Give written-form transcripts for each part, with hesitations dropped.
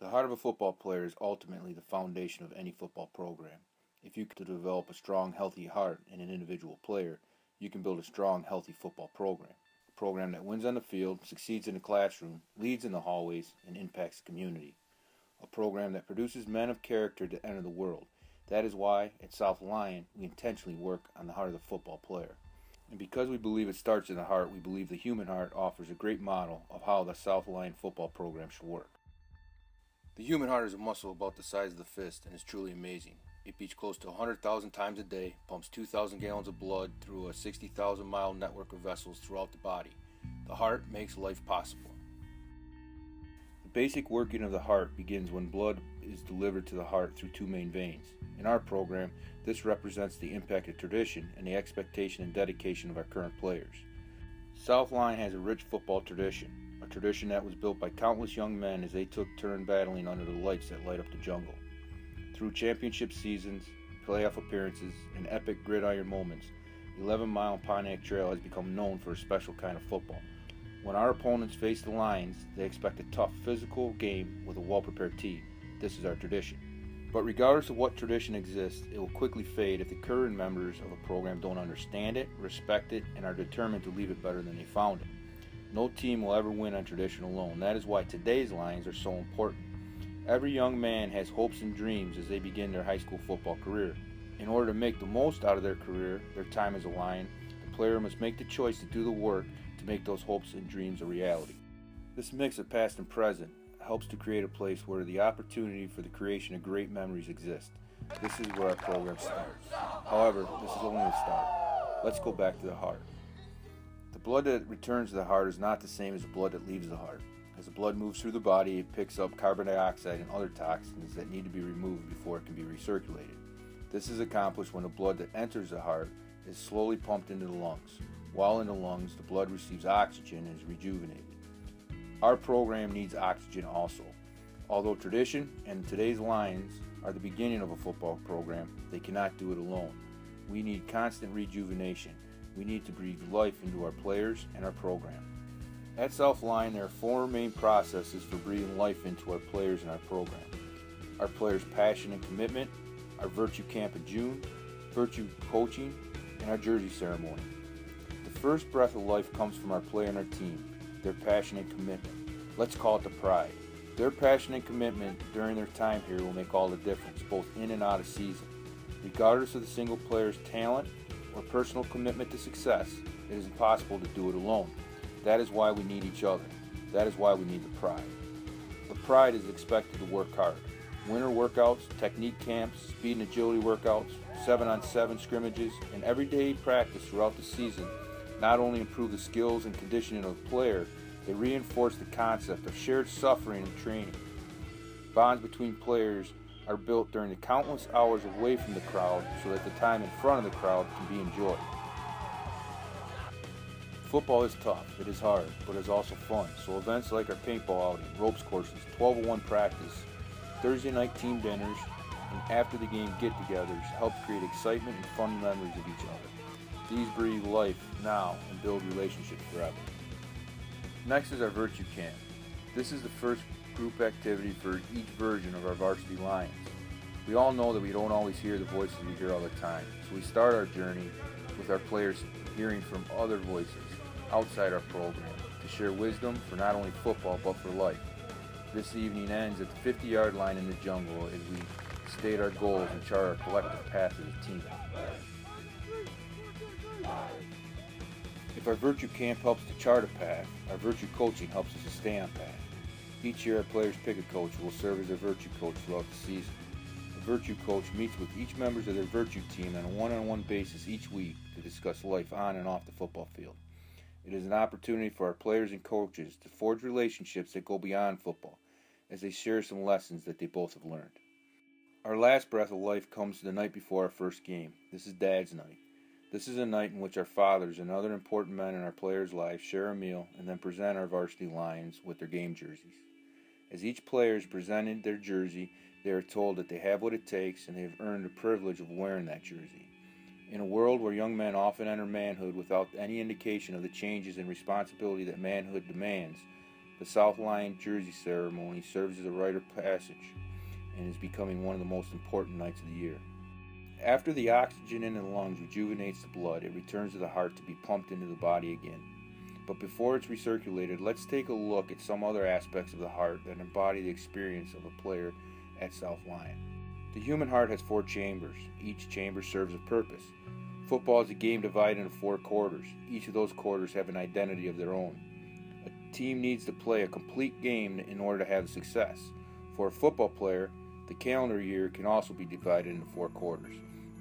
The heart of a football player is ultimately the foundation of any football program. If you can develop a strong, healthy heart in an individual player, you can build a strong, healthy football program. A program that wins on the field, succeeds in the classroom, leads in the hallways, and impacts the community. A program that produces men of character to enter the world. That is why, at South Lyon, we intentionally work on the heart of the football player. And because we believe it starts in the heart, we believe the human heart offers a great model of how the South Lyon Football Program should work. The human heart is a muscle about the size of the fist and is truly amazing. It beats close to 100,000 times a day, pumps 2,000 gallons of blood through a 60,000-mile network of vessels throughout the body. The heart makes life possible. The basic working of the heart begins when blood is delivered to the heart through two main veins. In our program, this represents the impact of tradition and the expectation and dedication of our current players. South Lyon has a rich football tradition. A tradition that was built by countless young men as they took turn battling under the lights that light up the jungle. Through championship seasons, playoff appearances, and epic gridiron moments, the 11-mile Pontiac Trail has become known for a special kind of football. When our opponents face the Lions, they expect a tough physical game with a well-prepared team. This is our tradition. But regardless of what tradition exists, it will quickly fade if the current members of a program don't understand it, respect it, and are determined to leave it better than they found it. No team will ever win on tradition alone. That is why today's Lions are so important. Every young man has hopes and dreams as they begin their high school football career. In order to make the most out of their career, their time as a Lion, the player must make the choice to do the work to make those hopes and dreams a reality. This mix of past and present helps to create a place where the opportunity for the creation of great memories exists. This is where our program starts. However, this is only the start. Let's go back to the heart. The blood that returns to the heart is not the same as the blood that leaves the heart. As the blood moves through the body, it picks up carbon dioxide and other toxins that need to be removed before it can be recirculated. This is accomplished when the blood that enters the heart is slowly pumped into the lungs. While in the lungs, the blood receives oxygen and is rejuvenated. Our program needs oxygen also. Although tradition and today's Lions are the beginning of a football program, they cannot do it alone. We need constant rejuvenation. We need to breathe life into our players and our program. At South Lyon, there are four main processes for breathing life into our players and our program. Our players' passion and commitment, our Virtue Camp in June, Virtue Coaching, and our Jersey Ceremony. The first breath of life comes from our player and our team, their passion and commitment. Let's call it the pride. Their passion and commitment during their time here will make all the difference, both in and out of season. Regardless of the single player's talent or personal commitment to success, it is impossible to do it alone. That is why we need each other. That is why we need the pride. The pride is expected to work hard. Winter workouts, technique camps, speed and agility workouts, 7-on-7 scrimmages, and everyday practice throughout the season not only improve the skills and conditioning of the player, they reinforce the concept of shared suffering and training. Bonds between players are built during the countless hours away from the crowd so that the time in front of the crowd can be enjoyed. Football is tough, it is hard, but it is also fun, so events like our paintball outing, ropes courses, 12-on-1 practice, Thursday night team dinners, and after the game get-togethers help create excitement and fun memories of each other. These breathe life now and build relationships forever. Next is our Virtue Camp. This is the first group activity for each version of our varsity Lions. We all know that we don't always hear the voices we hear all the time, so we start our journey with our players hearing from other voices outside our program to share wisdom for not only football but for life. This evening ends at the 50-yard line in the jungle as we state our goals and chart our collective path as a team. If our Virtue Camp helps to chart a path, our Virtue Coaching helps us to stay on path. Each year our players pick a coach who will serve as their Virtue Coach throughout the season. The Virtue Coach meets with each member of their Virtue team on a one-on-one basis each week to discuss life on and off the football field. It is an opportunity for our players and coaches to forge relationships that go beyond football, as they share some lessons that they both have learned. Our last breath of life comes the night before our first game. This is Dad's Night. This is a night in which our fathers and other important men in our players' lives share a meal and then present our varsity Lions with their game jerseys. As each player is presented their jersey, they are told that they have what it takes and they have earned the privilege of wearing that jersey. In a world where young men often enter manhood without any indication of the changes and responsibility that manhood demands, The South Lyon jersey ceremony serves as a rite of passage and is becoming one of the most important nights of the year. After the oxygen in the lungs rejuvenates the blood, it returns to the heart to be pumped into the body again. But before it's recirculated, let's take a look at some other aspects of the heart that embody the experience of a player at South Lyon. The human heart has 4 chambers. Each chamber serves a purpose. Football is a game divided into 4 quarters. Each of those quarters have an identity of their own. A team needs to play a complete game in order to have success. For a football player, the calendar year can also be divided into 4 quarters,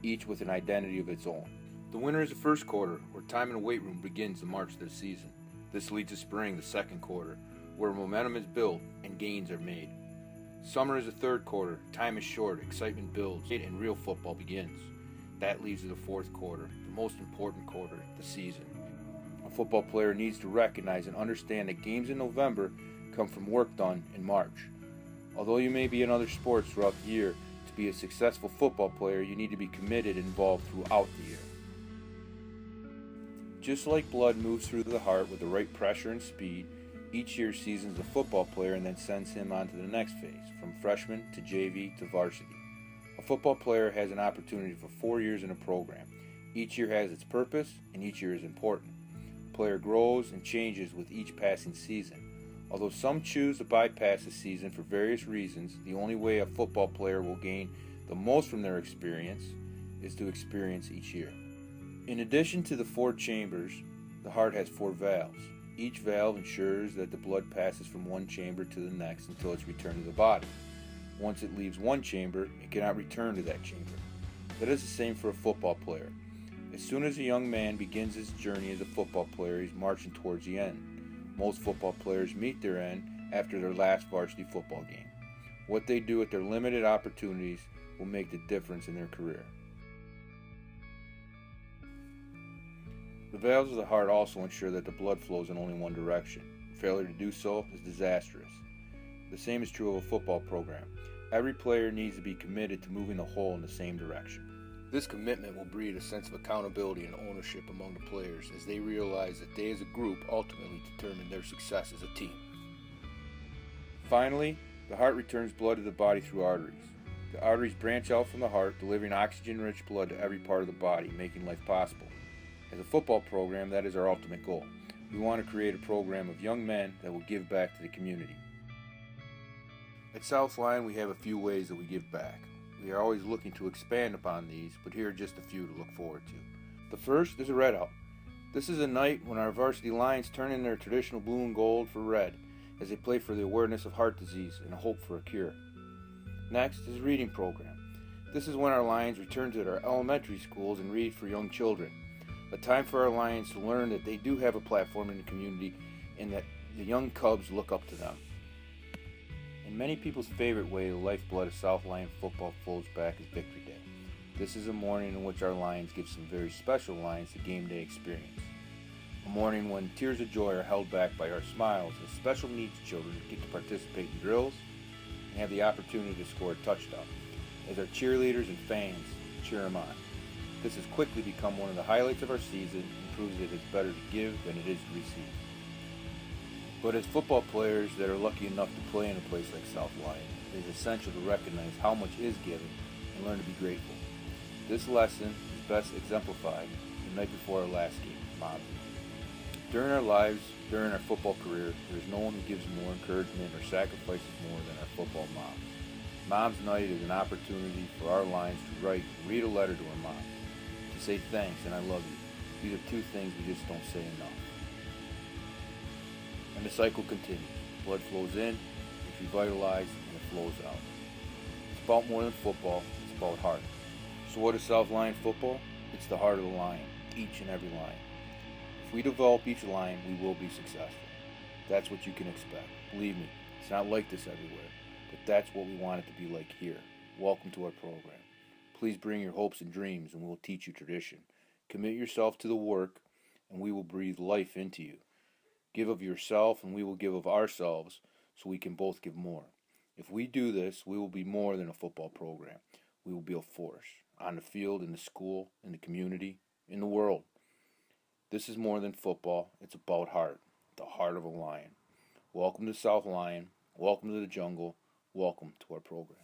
each with an identity of its own. The winter is the first quarter, where time in the weight room begins the march of the season. This leads to spring, the second quarter, where momentum is built and gains are made. Summer is the third quarter, time is short, excitement builds, and real football begins. That leads to the fourth quarter, the most important quarter, the season. A football player needs to recognize and understand that games in November come from work done in March. Although you may be in other sports throughout the year, to be a successful football player, you need to be committed and involved throughout the year. Just like blood moves through the heart with the right pressure and speed, each year seasons a football player and then sends him on to the next phase, from freshman to JV to varsity. A football player has an opportunity for 4 years in a program. Each year has its purpose, and each year is important. A player grows and changes with each passing season. Although some choose to bypass the season for various reasons, the only way a football player will gain the most from their experience is to experience each year. In addition to the 4 chambers, the heart has 4 valves. Each valve ensures that the blood passes from one chamber to the next until it's returned to the body. Once it leaves one chamber, it cannot return to that chamber. That is the same for a football player. As soon as a young man begins his journey as a football player, he's marching towards the end. Most football players meet their end after their last varsity football game. What they do with their limited opportunities will make the difference in their career. The valves of the heart also ensure that the blood flows in only one direction. Failure to do so is disastrous. The same is true of a football program. Every player needs to be committed to moving the whole in the same direction. This commitment will breed a sense of accountability and ownership among the players as they realize that they as a group ultimately determine their success as a team. Finally, the heart returns blood to the body through arteries. The arteries branch out from the heart, delivering oxygen-rich blood to every part of the body, making life possible. As a football program, that is our ultimate goal. We want to create a program of young men that will give back to the community. At South Lyon, we have a few ways that we give back. We are always looking to expand upon these, but here are just a few to look forward to. The first is a red out. This is a night when our varsity Lions turn in their traditional blue and gold for red, as they play for the awareness of heart disease and a hope for a cure. Next is a reading program. This is when our Lions return to their elementary schools and read for young children. A time for our Lions to learn that they do have a platform in the community and that the young cubs look up to them. In many people's favorite way, the lifeblood of South Lyon football flows back is Victory Day. This is a morning in which our Lions give some very special Lions the game day experience. A morning when tears of joy are held back by our smiles as special needs children get to participate in drills and have the opportunity to score a touchdown, as our cheerleaders and fans cheer them on. This has quickly become one of the highlights of our season and proves that it's better to give than it is to receive. But as football players that are lucky enough to play in a place like South Lyon, it is essential to recognize how much is given and learn to be grateful. This lesson is best exemplified the night before our last game, Mom's Night. During our lives, during our football career, there is no one who gives more encouragement or sacrifices more than our football moms. Mom's Night is an opportunity for our Lions to write and read a letter to our mom, to say thanks and I love you. These are 2 things we just don't say enough. And the cycle continues. Blood flows in, it's revitalized, and it flows out. It's about more than football, it's about heart. So what is South Lyon football? It's the heart of the Lion, each and every Lion. If we develop each Lion, we will be successful. That's what you can expect. Believe me, it's not like this everywhere, but that's what we want it to be like here. Welcome to our program. Please bring your hopes and dreams, and we'll teach you tradition. Commit yourself to the work, and we will breathe life into you. Give of yourself, and we will give of ourselves, so we can both give more. If we do this, we will be more than a football program. We will be a force, on the field, in the school, in the community, in the world. This is more than football. It's about heart, the heart of a Lion. Welcome to South Lyon. Welcome to the jungle. Welcome to our program.